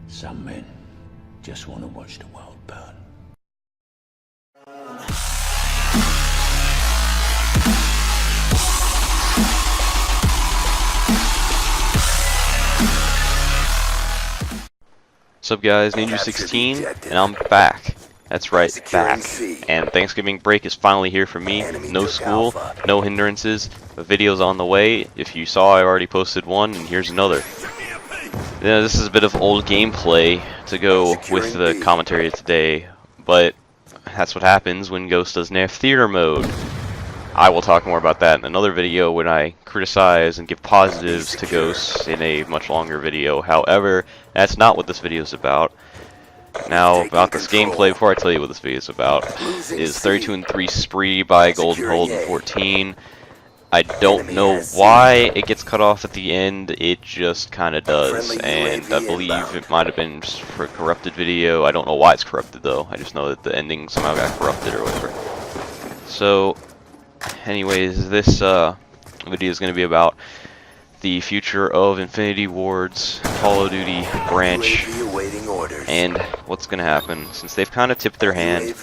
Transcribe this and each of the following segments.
Some men just want to watch the world burn. What's up guys, Ninja16, and I'm back. That's right, back. And Thanksgiving break is finally here for me. No school, no hindrances, a video's on the way. If you saw, I already posted one, and here's another. Yeah, this is a bit of old gameplay to go with the commentary today, but that's what happens when Ghost doesn't have theater mode. I will talk more about that in another video when I criticize and give positives to Ghosts in a much longer video. However, that's not what this video is about. Now, about this gameplay, before I tell you what this video is about, is 32-3 Spree by Golden Hold 14. I don't know why it gets cut off at the end, it just kinda does, and I believe it might have been for a corrupted video. I don't know why it's corrupted though, I just know that the ending somehow got corrupted or whatever. So, anyways, this video is going to be about the future of Infinity Ward's Call of Duty branch and what's going to happen since they've kind of tipped their hand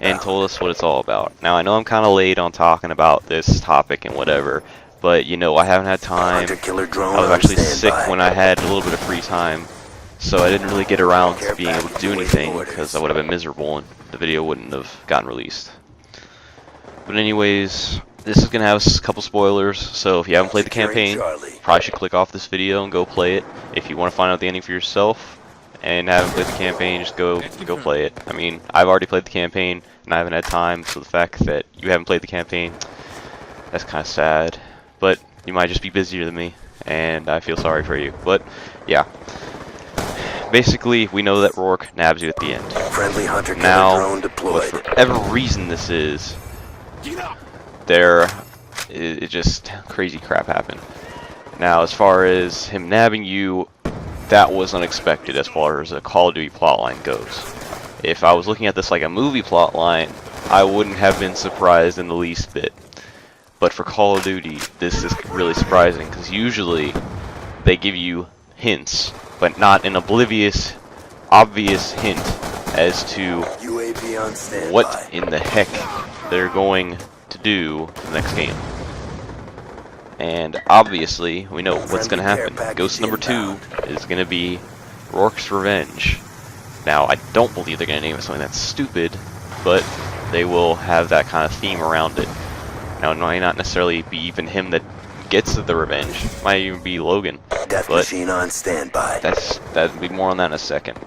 and told us what it's all about. Now, I know I'm kind of late on talking about this topic and whatever, but you know, I haven't had time. I was actually sick when I had a little bit of free time, so I didn't really get around to being able to do anything because I would have been miserable and the video wouldn't have gotten released. But anyways, this is going to have a couple spoilers, so if you haven't played the campaign, you probably should click off this video and go play it. If you want to find out the ending for yourself and haven't played the campaign, just go play it. I mean, I've already played the campaign and I haven't had time, so the fact that you haven't played the campaign, that's kind of sad. But you might just be busier than me, and I feel sorry for you. But yeah, basically, we know that Rorke nabs you at the end. Now, for whatever reason this is, it just crazy crap happened. Now, as far as him nabbing you, that was unexpected as far as a Call of Duty plotline goes. If I was looking at this like a movie plotline, I wouldn't have been surprised in the least bit. But for Call of Duty, this is really surprising because usually they give you hints, but not an obvious hint as to what in the heck they're going to do for the next game. And obviously, we know what's going to happen. Ghost number 2 is going to be Rorke's Revenge. Now, I don't believe they're going to name it something that's stupid, but they will have that kind of theme around it. Now, it might not necessarily be even him that gets the revenge. It might even be Logan. Death machine on standby. That'll be more on that in a second.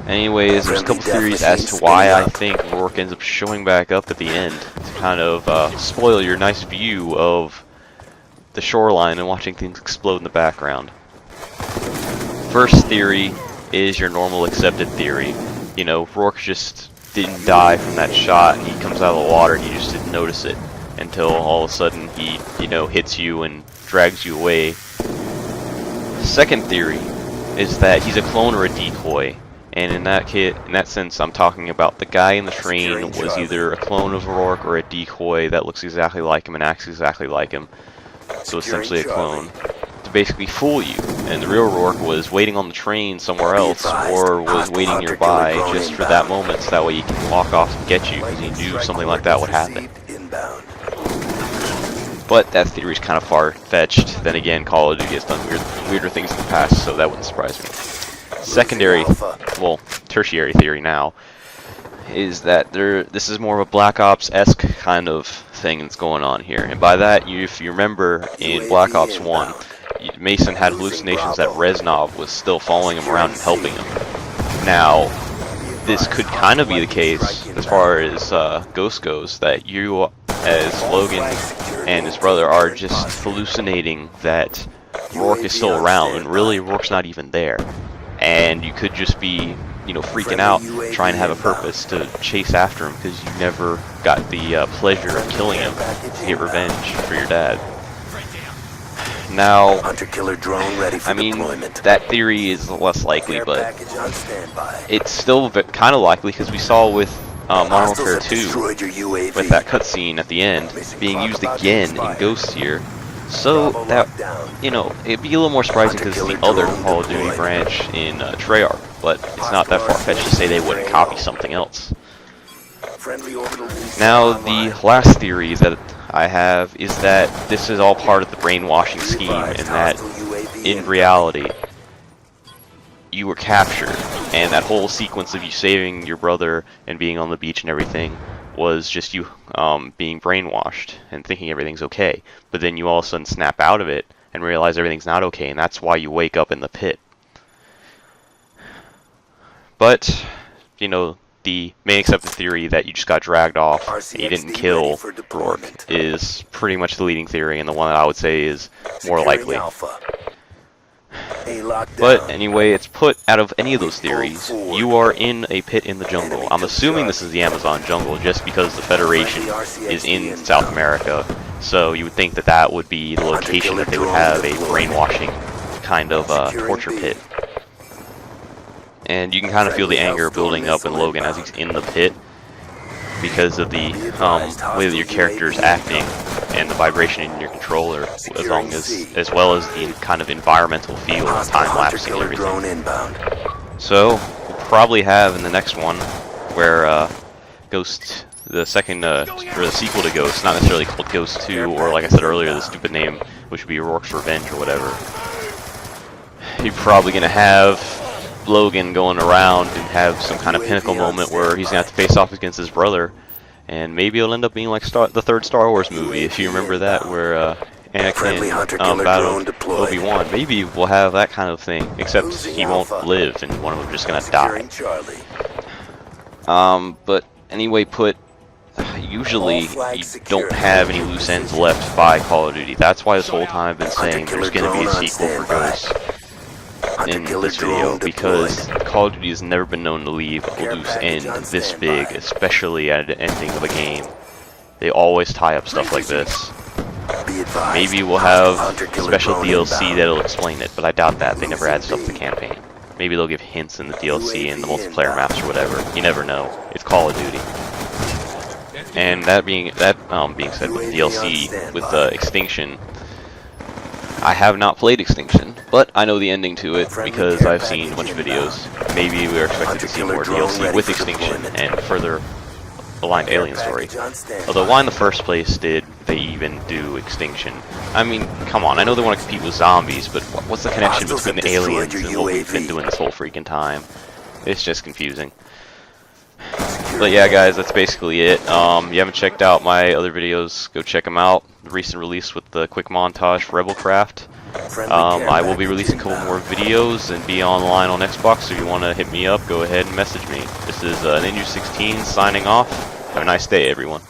Anyways, there's a couple theories as to why I think Rorke ends up showing back up at the end to kind of spoil your nice view of the shoreline and watching things explode in the background. First theory is your normal accepted theory. You know, Rorke just didn't die from that shot. He comes out of the water and you just didn't notice it until all of a sudden he, you know, hits you and drags you away. Second theory is that he's a clone or a decoy. And in that sense, I'm talking about the guy in the train was either a clone of Rorke or a decoy that looks exactly like him and acts exactly like him. So essentially a clone to basically fool you. And the real Rorke was waiting on the train somewhere else or was waiting nearby just for that moment so that way he can walk off and get you because he knew something like that would happen. But that theory is kind of far-fetched. Then again, Call of Duty has done weirder things in the past, so that wouldn't surprise me. Secondary, well, tertiary theory now, is that this is more of a Black Ops-esque kind of thing that's going on here. And by that, if you remember, in Black Ops 1, Mason had hallucinations that Reznov was still following him around and helping him. Now, this could kind of be the case as far as Ghost goes, that you, as Logan and his brother, are just hallucinating that Rorke is still around, and really Rorke's not even there. And you could just be, you know, freaking out, trying to have a purpose to chase after him because you never got the pleasure of killing him to get revenge for your dad. Now, I mean, that theory is less likely, but it's still kind of likely because we saw with Modern Warfare 2, with that cutscene at the end, being used again in Ghost here. So that, you know, it'd be a little more surprising because it's the other Call of Duty branch in Treyarch, but it's not that far-fetched to say they wouldn't copy something else. Now, the last theory that I have is that this is all part of the brainwashing scheme, and that in reality you were captured, and that whole sequence of you saving your brother and being on the beach and everything was just you being brainwashed and thinking everything's okay. But then you all of a sudden snap out of it and realize everything's not okay, and that's why you wake up in the pit. But, you know, the main accepted theory that you just got dragged off and you didn't kill Rorke is pretty much the leading theory, and the one that I would say is more likely. But anyway, it's put out of any of those theories, you are in a pit in the jungle. I'm assuming this is the Amazon jungle just because the Federation is in South America, so you would think that that would be the location that they would have a brainwashing kind of torture pit. And you can kind of feel the anger building up in Logan as he's in the pit because of the way that your character is acting and the vibration in your controller, as well as the kind of environmental feel and time-lapsing and everything. So, we'll probably have in the next one where Ghost, the second, or the sequel to Ghost, not necessarily called Ghost 2, or like I said earlier, the stupid name, which would be Rorke's Revenge or whatever. You're probably going to have Logan going around and have some kind of pinnacle moment where he's going to have to face off against his brother, and maybe it'll end up being like the third Star Wars movie, if you remember that, where Anakin battled Obi-Wan. Maybe we'll have that kind of thing, except he won't live and one of them just going to die. But anyway, usually you don't have any loose ends left by Call of Duty. That's why this whole time I've been saying there's going to be a sequel for Ghost in this video, because Call of Duty has never been known to leave a loose end this big, especially at the ending of a game. They always tie up stuff like this. Maybe we'll have special DLC that'll explain it, but I doubt that. They never add stuff to the campaign. Maybe they'll give hints in the DLC and the multiplayer maps or whatever. You never know. It's Call of Duty. And that being said, with DLC, with Extinction, I have not played Extinction, but I know the ending to it because I've seen a bunch of videos. Maybe we are expected to see more DLC with Extinction and further aligned alien story. Although why in the first place did they even do Extinction? I mean, come on, I know they want to compete with zombies, but what's the connection between the aliens and what we've been doing this whole freaking time? It's just confusing. But yeah, guys, that's basically it. You haven't checked out my other videos, go check them out. The recent release with the quick montage for Rebelcraft. I will be releasing a couple more videos and be online on Xbox, so if you want to hit me up, go ahead and message me. This is Ninja16 signing off. Have a nice day, everyone.